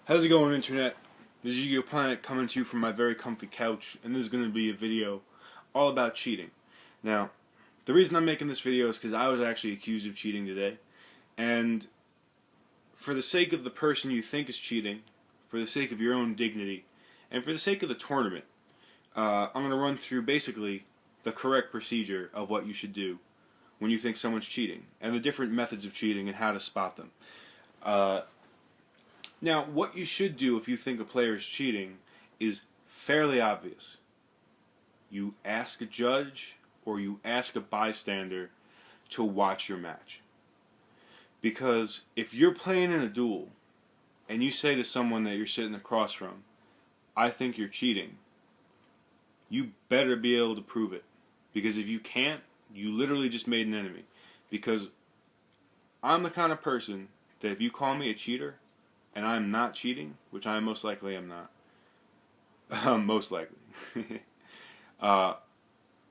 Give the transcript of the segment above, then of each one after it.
How's it going, Internet? This is Yu-Gi-Oh! Planet coming to you from my very comfy couch, and this is going to be a video all about cheating. Now, the reason I'm making this video is because I was actually accused of cheating today, and for the sake of the person you think is cheating, for the sake of your own dignity, and for the sake of the tournament, I'm going to run through basically the correct procedure of what you should do when you think someone's cheating, and the different methods of cheating and how to spot them. Now, what you should do if you think a player is cheating is fairly obvious. You ask a judge or you ask a bystander to watch your match. Because if you're playing in a duel and you say to someone that you're sitting across from, I think you're cheating, you better be able to prove it. Because if you can't, you literally just made an enemy. Because I'm the kind of person that if you call me a cheater, and I'm not cheating, which I most likely am not, most likely, I'm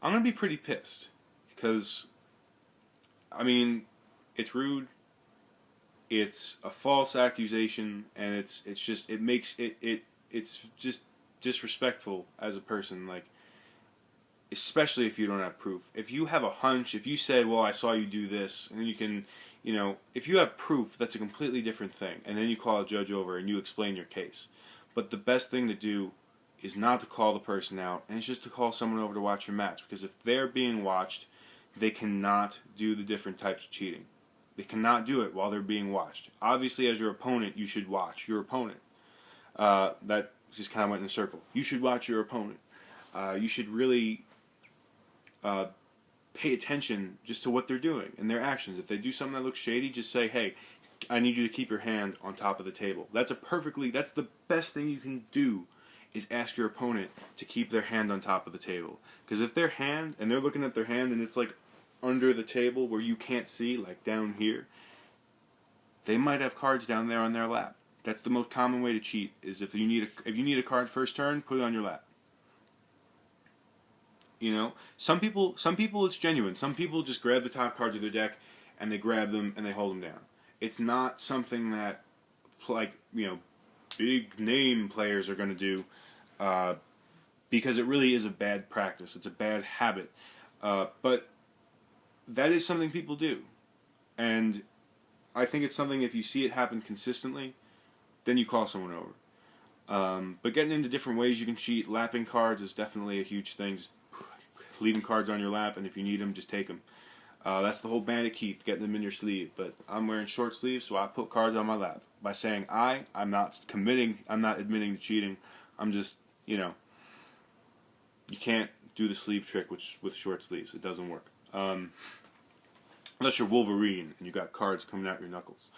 going to be pretty pissed. Because, I mean, it's rude, it's a false accusation, and it's just, it's just disrespectful as a person, like, especially if you don't have proof. If you have a hunch, if you say, well, I saw you do this, and you can, you know, if you have proof, that's a completely different thing. And then you call a judge over and you explain your case. But the best thing to do is not to call the person out, and it's just to call someone over to watch your match. Because if they're being watched, they cannot do the different types of cheating. They cannot do it while they're being watched. Obviously, as your opponent, you should watch your opponent. That just kind of went in a circle. You should watch your opponent. You should really pay attention just to what they're doing and their actions. If they do something that looks shady, just say, hey, I need you to keep your hand on top of the table. That's the best thing you can do, is ask your opponent to keep their hand on top of the table. Because if their hand, and they're looking at their hand and it's like under the table where you can't see, like down here, they might have cards down there on their lap. That's the most common way to cheat, is if you need a card first turn, put it on your lap. You know, some people it's genuine. Some people just grab the top cards of their deck and they grab them and they hold them down. It's not something that, like, you know, big name players are going to do, because it really is a bad practice. It's a bad habit. But that is something people do. And I think it's something, if you see it happen consistently, then you call someone over. But getting into different ways you can cheat, lapping cards is definitely a huge thing. Just leaving cards on your lap, and if you need them, just take them. That's the whole Bandit Keith, getting them in your sleeve. But I'm wearing short sleeves, so I put cards on my lap. By saying I'm not admitting to cheating. I'm just, you know, you can't do the sleeve trick with short sleeves. It doesn't work. Unless you're Wolverine and you got cards coming out your knuckles.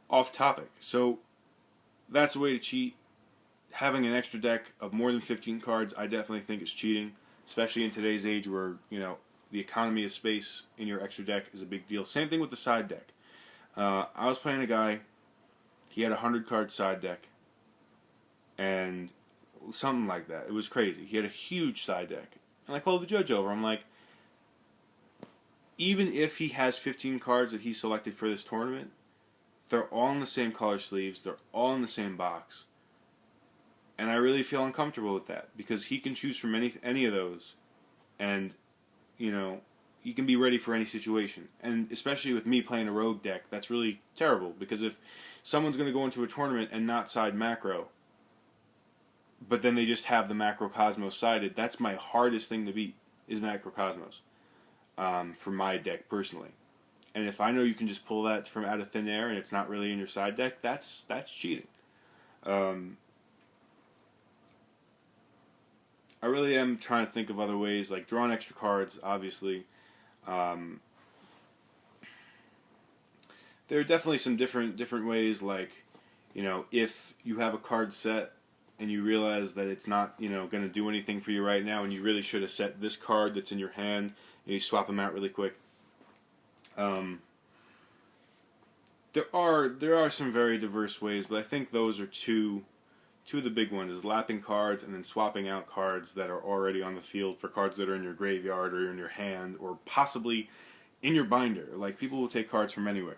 Off topic. So that's a way to cheat. Having an extra deck of more than 15 cards, I definitely think is cheating, especially in today's age where, you know, the economy of space in your extra deck is a big deal. Same thing with the side deck. I was playing a guy, he had a 100-card side deck, and something like that. It was crazy. He had a huge side deck. And I called the judge over. I'm like, even if he has 15 cards that he selected for this tournament, they're all in the same color sleeves, they're all in the same box. And I really feel uncomfortable with that, because he can choose from any of those, and, you know, he can be ready for any situation. And especially with me playing a rogue deck, that's really terrible, because if someone's going to go into a tournament and not side macro, but then they just have the Macro Cosmos sided, that's my hardest thing to beat, is Macro Cosmos, for my deck personally. And if I know you can just pull that from out of thin air and it's not really in your side deck, that's cheating. I really am trying to think of other ways, like drawing extra cards, obviously. There are definitely some different ways, like, you know, if you have a card set and you realize that it's not, you know, going to do anything for you right now, and you really should have set this card that's in your hand, and you swap them out really quick. There are some very diverse ways, but I think those are two of the big ones, is lapping cards and then swapping out cards that are already on the field for cards that are in your graveyard or in your hand or possibly in your binder. Like, people will take cards from anywhere.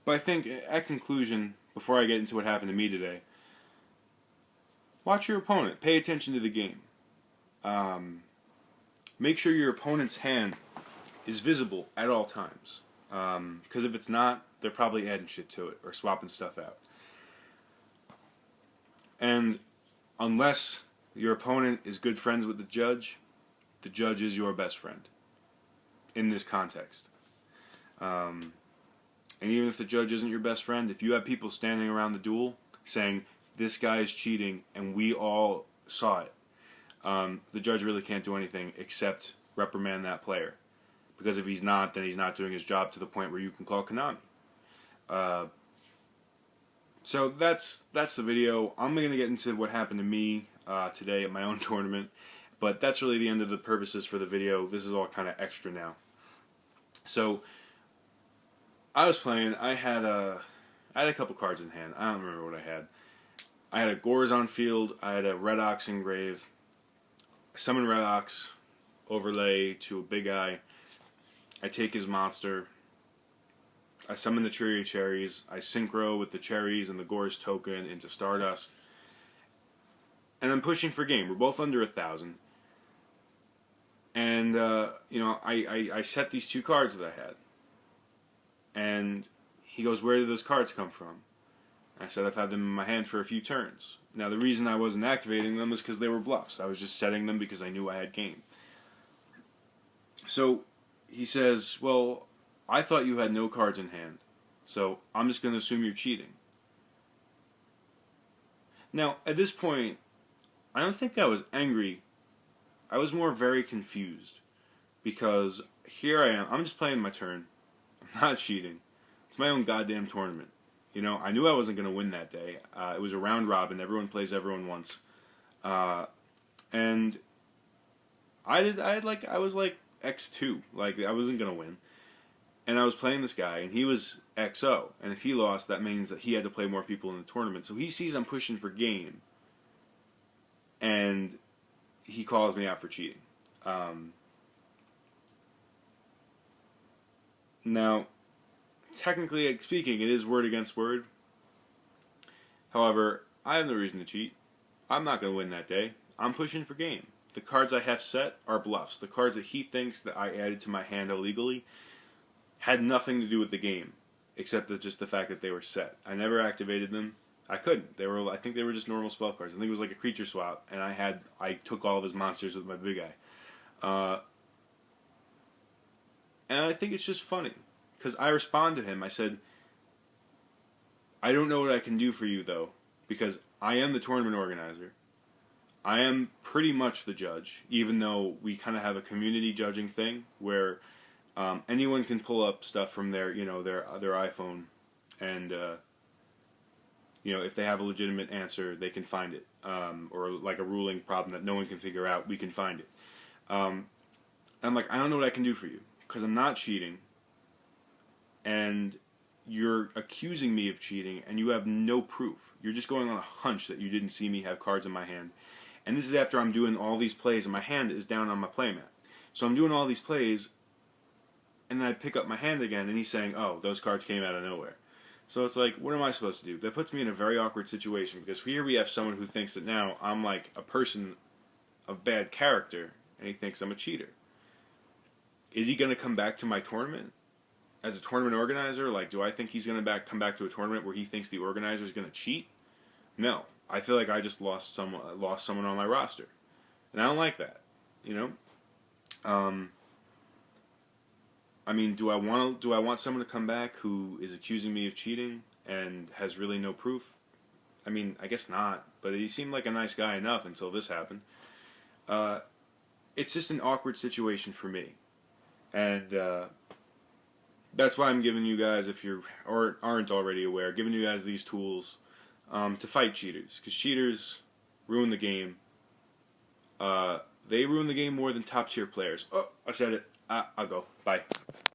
But I think, at conclusion, before I get into what happened to me today, watch your opponent. Pay attention to the game. Make sure your opponent's hand is visible at all times. Because if it's not, they're probably adding shit to it or swapping stuff out. And unless your opponent is good friends with the judge is your best friend in this context. And even if the judge isn't your best friend, if you have people standing around the duel saying, this guy is cheating and we all saw it, the judge really can't do anything except reprimand that player. Because if he's not, then he's not doing his job to the point where you can call Konami. So that's the video. I'm going to get into what happened to me today at my own tournament. But that's really the end of the purposes for the video. This is all kind of extra now. So I was playing. I had a couple cards in hand. I don't remember what I had. I had a Gorzon field. I had a Red Ox engrave. I summon Red Ox, overlay to a big eye. I take his monster. I summon the Trio Cherries. I synchro with the cherries and the Gorz token into Stardust. And I'm pushing for game. We're both under 1,000. And, you know, I set these two cards that I had. And he goes, where did those cards come from? I said, I've had them in my hand for a few turns. Now, the reason I wasn't activating them is because they were bluffs. I was just setting them because I knew I had game. So he says, well, I thought you had no cards in hand, so I'm just going to assume you're cheating. Now, at this point, I don't think I was angry. I was more very confused. Because here I am. I'm just playing my turn. I'm not cheating. It's my own goddamn tournament. You know, I knew I wasn't going to win that day. It was a round robin. Everyone plays everyone once. And I was like X2. Like, I wasn't going to win. And I was playing this guy, and he was XO. And if he lost, that means that he had to play more people in the tournament. So he sees I'm pushing for game. And he calls me out for cheating. Now, technically speaking, it is word against word. However, I have no reason to cheat. I'm not going to win that day. I'm pushing for game. The cards I have set are bluffs. The cards that he thinks that I added to my hand illegally had nothing to do with the game, except just the fact that they were set. I never activated them. I couldn't. I think they were just normal spell cards. I think it was like a creature swap, and I took all of his monsters with my big eye. And I think it's just funny, because I respond to him. I said, I don't know what I can do for you, though, because I am the tournament organizer. I am pretty much the judge, even though we kind of have a community judging thing where anyone can pull up stuff from their iPhone, and if they have a legitimate answer, they can find it, or like a ruling problem that no one can figure out, we can find it. I'm like, I don't know what I can do for you because I'm not cheating, and you're accusing me of cheating, and you have no proof. You're just going on a hunch that you didn't see me have cards in my hand. And this is after I'm doing all these plays, and my hand is down on my playmat. So I'm doing all these plays, and then I pick up my hand again, and he's saying, oh, those cards came out of nowhere. So it's like, what am I supposed to do? That puts me in a very awkward situation, because here we have someone who thinks that now I'm like a person of bad character, and he thinks I'm a cheater. Is he going to come back to my tournament as a tournament organizer? Like, do I think he's going to come back to a tournament where he thinks the organizer is going to cheat? No. I feel like I just lost someone on my roster, and I don't like that. I mean, do I want someone to come back who is accusing me of cheating and has really no proof? I mean, I guess not. But he seemed like a nice guy enough until this happened. It's just an awkward situation for me, and that's why I'm giving you guys, if you aren't already aware, giving you guys these tools. To fight cheaters, because cheaters ruin the game. They ruin the game more than top tier players. Oh, I said it. I'll go. Bye.